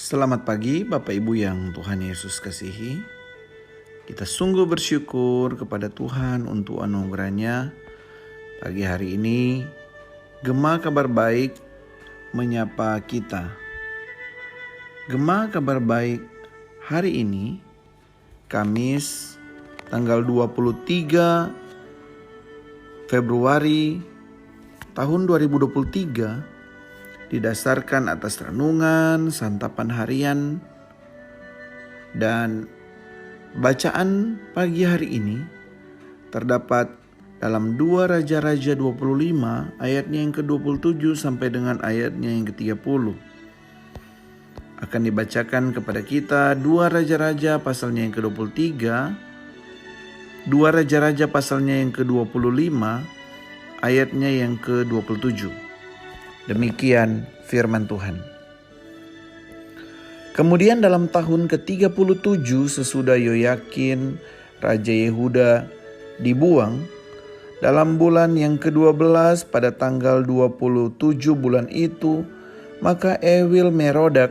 Selamat pagi Bapak Ibu yang Tuhan Yesus kasihi. Kita sungguh bersyukur kepada Tuhan untuk anugerahnya. Pagi hari ini Gema Kabar Baik menyapa kita. Gema Kabar Baik hari ini Kamis tanggal 23 Februari tahun 2023 didasarkan atas renungan santapan harian dan bacaan pagi hari ini terdapat dalam 2 Raja-Raja 25 ayatnya yang ke-27 sampai dengan ayatnya yang ke-30. Akan dibacakan kepada kita 2 Raja-Raja pasalnya yang ke-23, 2 Raja-Raja pasalnya yang ke-25 ayatnya yang ke-27. Demikian firman Tuhan. Kemudian dalam tahun ke-37 sesudah Yoyakin Raja Yehuda dibuang, dalam bulan yang ke-12 pada tanggal 27 bulan itu, maka Ewil Merodak,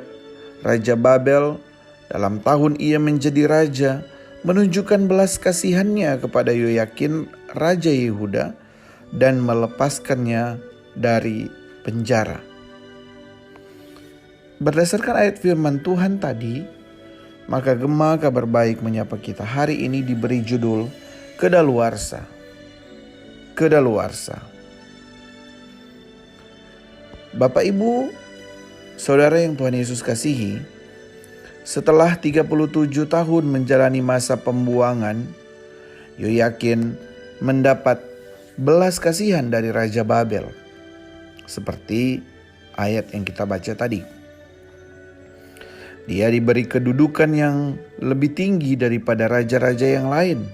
Raja Babel, dalam tahun ia menjadi raja, menunjukkan belas kasihannya kepada Yoyakin Raja Yehuda dan melepaskannya dari penjara. Berdasarkan ayat firman Tuhan tadi, maka Gema Kabar Baik menyapa kita hari ini diberi judul Kedaluarsa. Kedaluarsa. Bapak Ibu, Saudara yang Tuhan Yesus kasihi, setelah 37 tahun menjalani masa pembuangan, Yoyakin mendapat belas kasihan dari Raja Babel. Seperti ayat yang kita baca tadi. Dia diberi kedudukan yang lebih tinggi daripada raja-raja yang lain.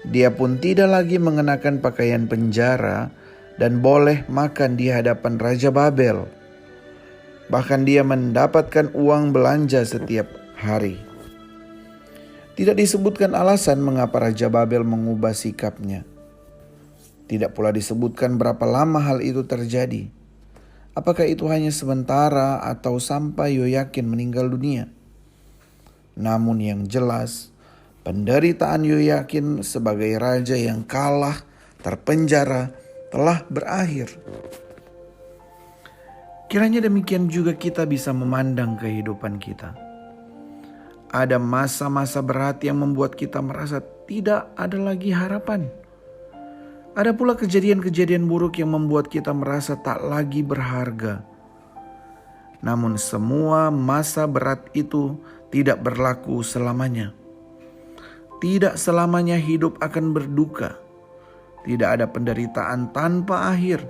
Dia pun tidak lagi mengenakan pakaian penjara dan boleh makan di hadapan Raja Babel. Bahkan dia mendapatkan uang belanja setiap hari. Tidak disebutkan alasan mengapa Raja Babel mengubah sikapnya. Tidak pula disebutkan berapa lama hal itu terjadi. Apakah itu hanya sementara atau sampai Yoyakin meninggal dunia? Namun yang jelas, penderitaan Yoyakin sebagai raja yang kalah, terpenjara, telah berakhir. Kiranya demikian juga kita bisa memandang kehidupan kita. Ada masa-masa berat yang membuat kita merasa tidak ada lagi harapan. Ada pula kejadian-kejadian buruk yang membuat kita merasa tak lagi berharga. Namun semua masa berat itu tidak berlaku selamanya. Tidak selamanya hidup akan berduka. Tidak ada penderitaan tanpa akhir.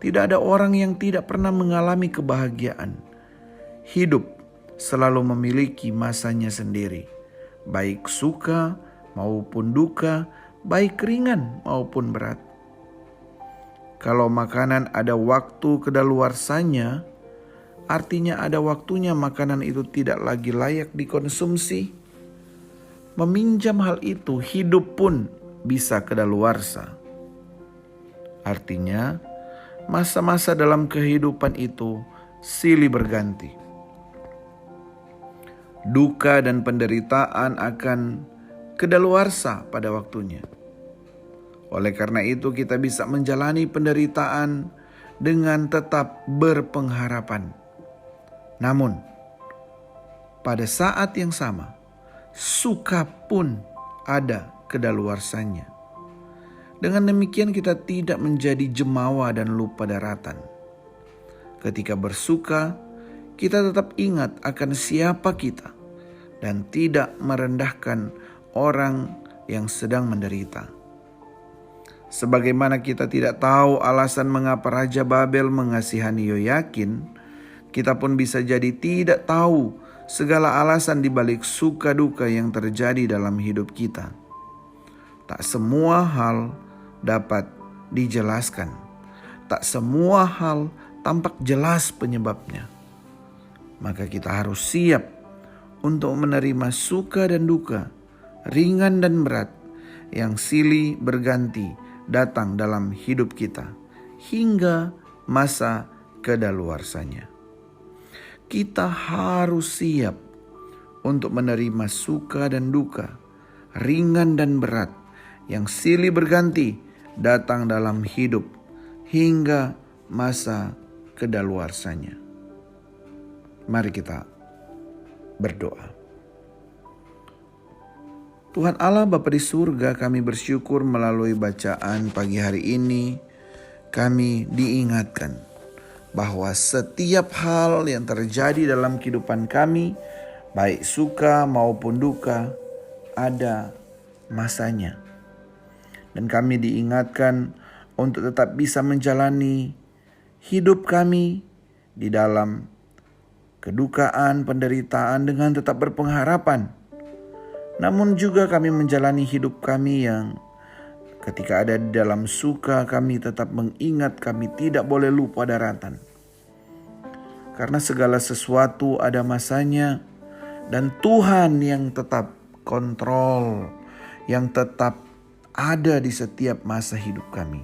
Tidak ada orang yang tidak pernah mengalami kebahagiaan. Hidup selalu memiliki masanya sendiri, baik suka maupun duka, baik ringan maupun berat. Kalau makanan ada waktu kedaluarsanya, artinya ada waktunya makanan itu tidak lagi layak dikonsumsi. Meminjam hal itu, hidup pun bisa kedaluarsa. Artinya, masa-masa dalam kehidupan itu silih berganti. Duka dan penderitaan akan kedaluarsa pada waktunya. Oleh karena itu kita bisa menjalani penderitaan dengan tetap berpengharapan. Namun pada saat yang sama, suka pun ada kedaluarsanya. Dengan demikian kita tidak menjadi jemawa dan lupa daratan. Ketika bersuka, kita tetap ingat akan siapa kita dan tidak merendahkan orang yang sedang menderita. Sebagaimana kita tidak tahu alasan mengapa Raja Babel mengasihani Yoyakin, kita pun bisa jadi tidak tahu segala alasan di balik suka duka yang terjadi dalam hidup kita. Tak semua hal dapat dijelaskan. Tak semua hal tampak jelas penyebabnya. Maka kita harus siap untuk menerima suka dan duka, ringan dan berat, yang silih berganti datang dalam hidup kita hingga masa kedaluarsanya. kita harus siap untuk menerima suka dan duka, ringan dan berat, yang silih berganti datang dalam hidup hingga masa kedaluarsanya. Mari kita berdoa. Tuhan Allah Bapa di surga, kami bersyukur melalui bacaan pagi hari ini kami diingatkan bahwa setiap hal yang terjadi dalam kehidupan kami, baik suka maupun duka, ada masanya. Dan kami diingatkan untuk tetap bisa menjalani hidup kami di dalam kedukaan, penderitaan dengan tetap berpengharapan. Namun juga kami menjalani hidup kami yang ketika ada di dalam suka, kami tetap mengingat kami tidak boleh lupa daratan. Karena segala sesuatu ada masanya, dan Tuhan yang tetap kontrol, yang tetap ada di setiap masa hidup kami.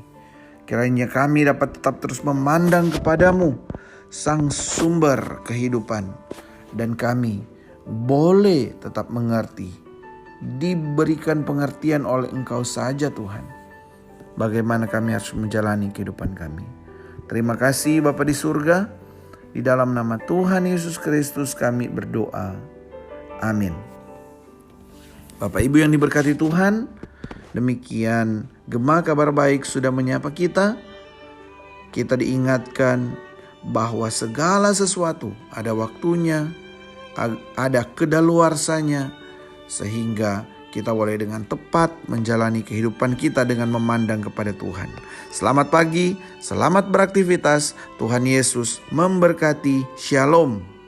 Kiranya kami dapat tetap terus memandang kepadamu, Sang Sumber kehidupan, dan kami boleh tetap mengerti, diberikan pengertian oleh Engkau saja Tuhan, bagaimana kami harus menjalani kehidupan kami. Terima kasih Bapa di surga, di dalam nama Tuhan Yesus Kristus kami berdoa. Amin. Bapak Ibu yang diberkati Tuhan, demikian Gema Kabar Baik sudah menyapa kita. Kita diingatkan bahwa segala sesuatu ada waktunya, ada kedaluarsanya, sehingga kita boleh dengan tepat menjalani kehidupan kita dengan memandang kepada Tuhan. Selamat pagi, selamat beraktivitas. Tuhan Yesus memberkati. Shalom.